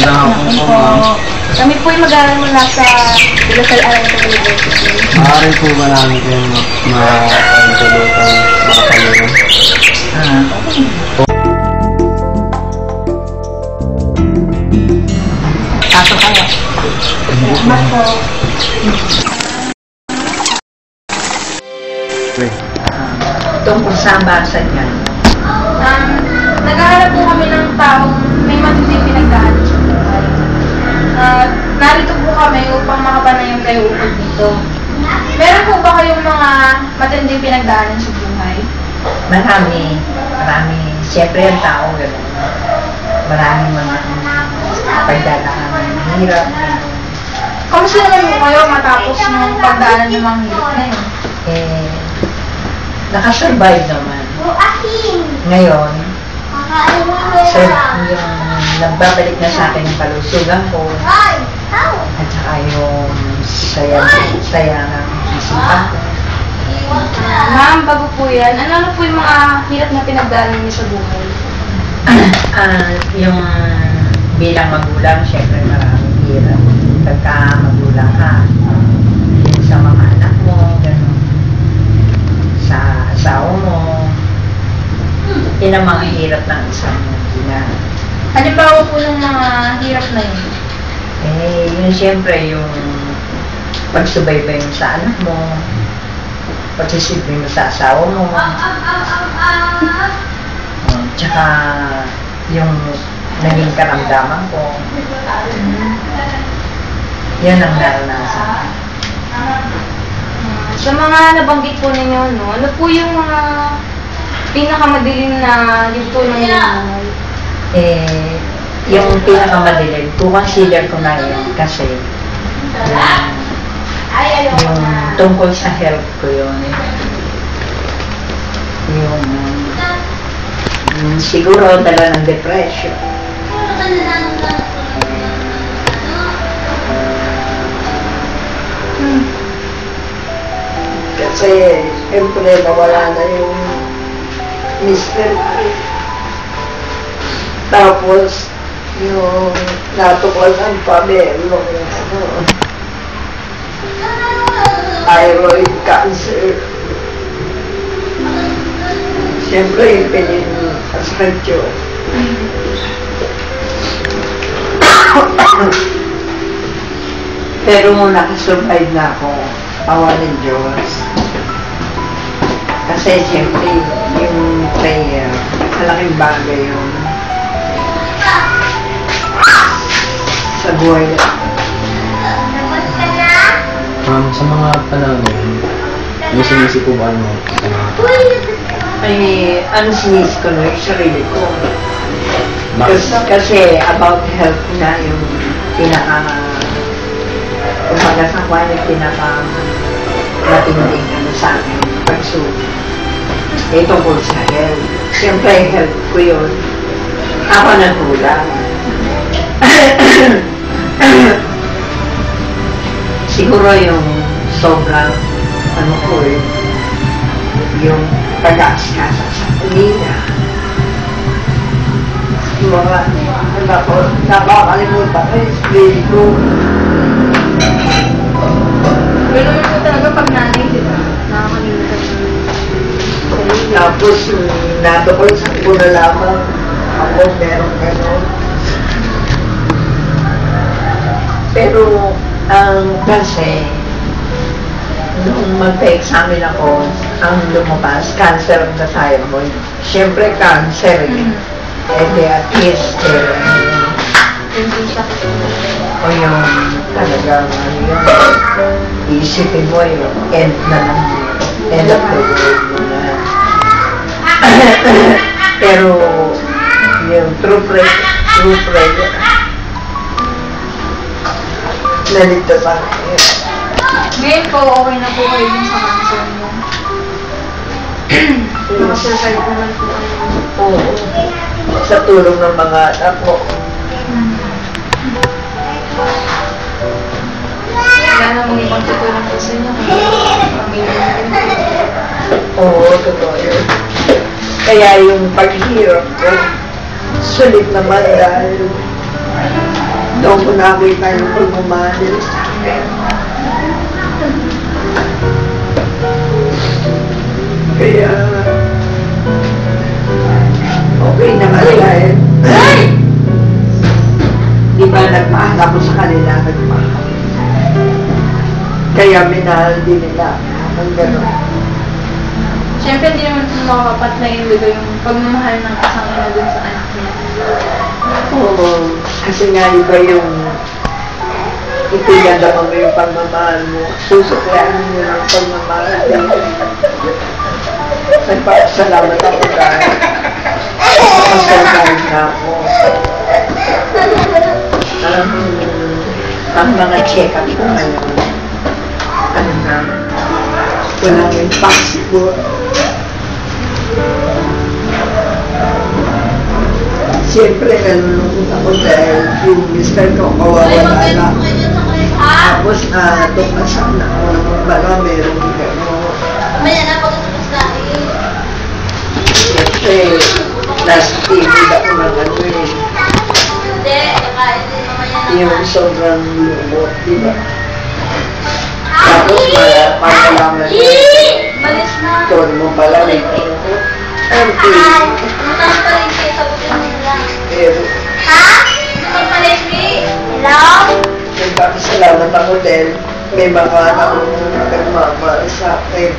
Magandang hapon po, ma'am. Kami po ay mag-aaral mula sa Lasal Araneta University. Maaari po ba namin kayong makapagtulutang makapalunan? Pasok kayo. Salamat po. Tungkol sa basan niya. Nag-aaral po kami ng taong may matinding pinagdaanan sa buhay. Narito po kami upang makapanayam kayo ukol dito. Meron po ba kayong mga matinding pinagdaanan sa buhay? Marami. Siyempre ang tao gano'n. Maraming mga pagdadaanan ng hirap. Kamusta naman po kayo matapos ng pagdaanan ng mga hirap ngayon? Nakasurvive naman. Ngayon, yung nagbabalik na sa akin yung kalusugan ko at saka yung saya ng isipan ko. Ma'am, bago po yan, ano po yung mga hirap na pinagdaanan niyo sa buhay? Yung bilang magulang, syempre maraming hirap. Pagka magulang ka, yung sa mga anak mo, gano'n. Sa asawa mo, yun ang mga hirap ng isang ina. Halimbawa po ng mga hirap na yun? Yun syempre yung pagsubaybay mo sa anak mo, pagsisilbi mo sa asawa mo, tsaka yung naging karamdaman ko. Yan ang naranasan. Sa mga nabanggit po ninyo, no, ano po yung mga pinakamadilim na yugto ng buhay? Yung pinakamadilim, consider ko na yun kasi yung tungkol sa health ko yun. Yung siguro dala ng depression. Kasi siyempre mawala na yung mister. Tapos yung natuklasan pa meron thyroid cancer. Siyempre yung pinasakit yun. Pero nakasurvive na ako, awa ng Diyos. Kasi siyempre yung prayer, malaking bagay yun sa buhay. Sa mga panahon, may sinisi po ba ano? Ano sinis ko na yung sarili ko. Kasi about health na yung umaga sa kwan yung matinding sa akin pagsulit. Tungkol sa health. Siyempre health ko yun. Ako natulang. Siguro yung sobrang yung pag-aaskasa sa pamilya. Mga nakakalimutan ko yung spray ko. Pero naman po talaga pag nanay, di ba? Nakakalimutan yung Tapos natukol sa ko na lamang ako meron gano'n. Pero kasi nung magpa-examine ako, ang lumabas, cancer ang thyroid. Siyempre cancer at least o yung talagang isipin mo yung end na lang, end of the world mo na. Pero yung true prayer naligtas ang ngayon po, okay na po kayo sa cancer mo. Nakasurvive naman po kayo. Oo. Sa tulong ng mga anak mo. Wala namang ibang tutulong po sa inyo kung pamilya natin. Oo, totoo yun. Kaya yung paghihirap ko, sulit naman dahil Doon ko nakita yung pagmamahal nila sa akin. Kaya, okay na kahit. Di ba nagmahal ako sa kanila, nagmahal. Kaya minahal din nila. Ang gano'n. Siyempre, hindi naman ito makapat na yung pagmamahal ng isang ina dun sa anak niya. Oo. Kasi nga iba yung itinanda mo yung pagmamahal mo. Susuklayan mo yung pagmamahal mo. Nagpapasalamat ako dahil napasalamat na ako. Ang mga check-up ko ngayon, ano na, walang impossible. Siyempre, nalulungkot ako dahil yung mister ko kawawala na. Tapos tumasan na ako ng bala, merong gano'n. Siyempre, last TV ako ng ano eh. Yung sobrang lumot, di ba? Tapos malaman mo, tono mo pala rin. Pero, nagpapasalamat ako dahil may mga anak na nagmamahal sa akin.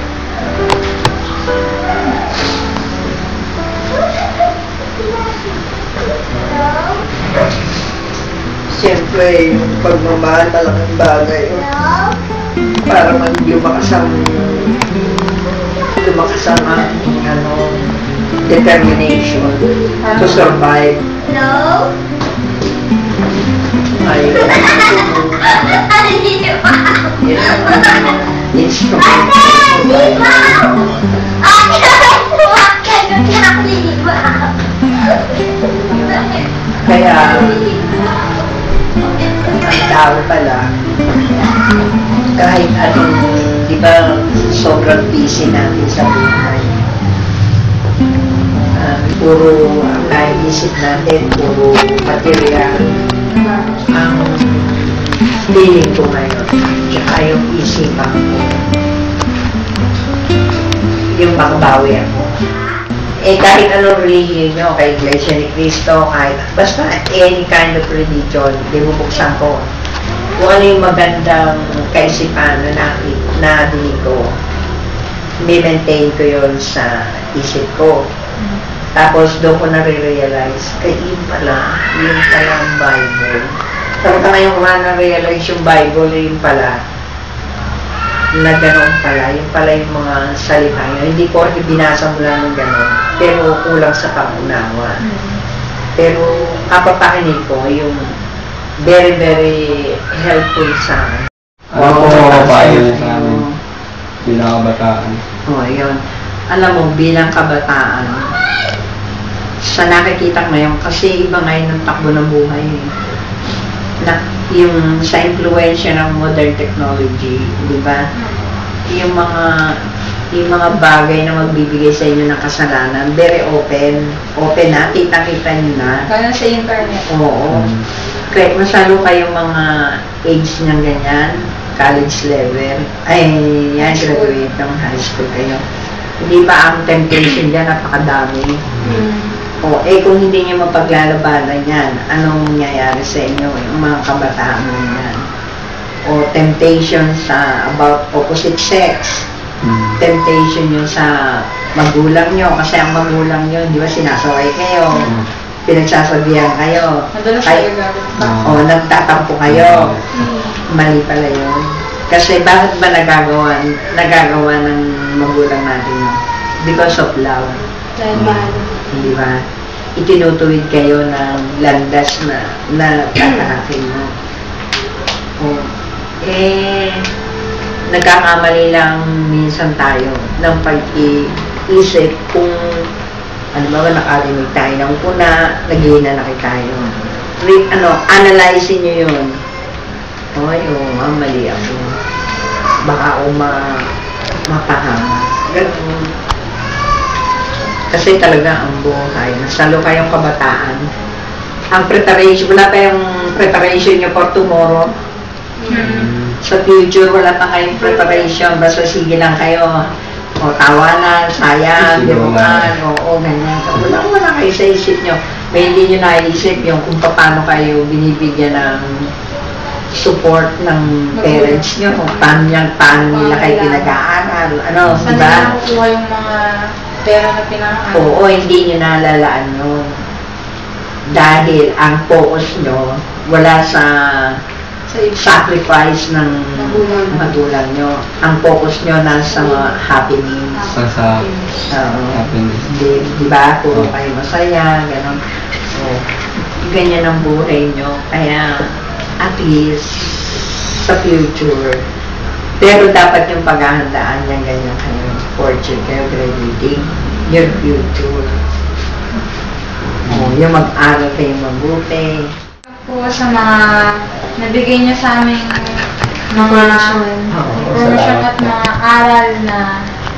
Siyempre, yung pagmamahal, malaking bagay. Para man lumakas ang determination to survive. Ay, instrument to survive. Kaya, ang tao pala, kahit anong, di ba, sobrang busy natin sa buhay. Puro ang naiisip natin, puro material. Ang feeling ko ngayon, tsaka yung isipan ko, yung makabawi ako. Eh kahit anong religion nyo, kay Iglesia ni Cristo, kahit basta any kind of religion, binubuksan ko. Kung ano yung magandang kaisipan na nadinig ko, may-maintain ko yun sa isip ko. Tapos doon ko nare-realize, yun pala ang Bible. Tapos ngayon ko na-realize yung Bible, yun pala, na gano'n pala, yun pala yung mga salita nyo. Hindi ko binasa mula ng gano'n, pero kulang sa pangunawa. Pero kapapakinig ko, yung very, very helpful sa akin. Ano po mapapayo niya sa amin bilang kabataan? Yun. Alam mo, bilang kabataan, sa nakikita ngayon, kasi iba ngayon ang takbo ng buhay. Yung sa influensya ng modern technology, di ba? Yung mga bagay na magbibigay sa inyo ng kasalanan, very open na, kita-kita nyo na. Kaya sa internet. Oo. Kaya masyado kayong mga age niyang ganyan, college level, graduate ng high school kayo. Hindi ba ang temptation dyan, napakadami. Kung hindi niyo mapaglalabanan yan, anong mangyayari sa inyo, yung mga kabataan mo yan? Temptation sa about opposite sex. Temptation yun sa magulang nyo, kasi ang magulang nyo, di ba, sinasaway kayo, pinagsasabihan kayo, nagtatampo kayo. Mali pala yun. Kasi bakit ba nagagawa ng magulang natin yun? Because of love. Dahil mahal. Di ba? Itinutuwid kayo ng landas na tatahakin mo. Nagkakamali lang minsan tayo ng pag-iisip kung ano ba nakarinig tayo ng kuna, naghihinanaki tayo. Analyze nyo yun. Mali ako. Baka ako mapahama. Ganun. Kasi talaga ang buhay, nasalo kayong kabataan, ang preparation, wala pa yung preparation nyo for tomorrow. Sa future, wala pa kayong preparation. Basta sige lang kayo. O, tawanan, sayang, dibukan, oo, ganyan. Wala kayo sa isip nyo. May hindi nyo naisip yung kung paano kayo binibigyan ng support ng parents nyo, kung paano nila kayo pinag-aaral, ano, Saan diba? nila nakukuha yung mga pera na pinangalan? Oo, hindi nyo nalalaan yun. Dahil ang focus nyo, wala sa sacrifice ng magulang nyo. Ang focus nyo nasa happening. Sa Oo. happiness. Di ba? Puro kayo masaya, gano'n. So, ganyan ang buhay nyo. Kaya, at least, sa future, pero dapat yung paghahandaan niya ganyan kayo. Fortune kayo, graduating, your future. Yung mag-aral kayo mabuti. Po sa mga nabigay niyo sa aming mga information at mga aral na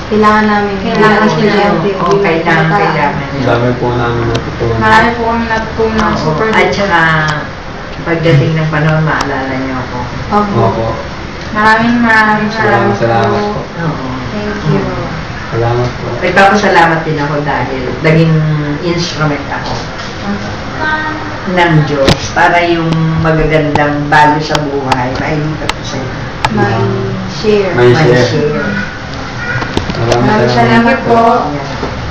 kailangan namin. Kailangan estudyante. Oo, kailangan. Ang dami po namin natutunan. Marami po kami natutunan. Super At saka, pagdating ng panahon, maalala niyo ako. Opo. Maraming Maraming salamat po. Oo. Thank you. Salamat po. Nagpapasalamat din ako dahil naging instrument ako ng Diyos para yung magagandang value sa buhay, mailipat ko sa inyo. May share. May May share. share. Maraming Maraming salamat salamat po. Yan.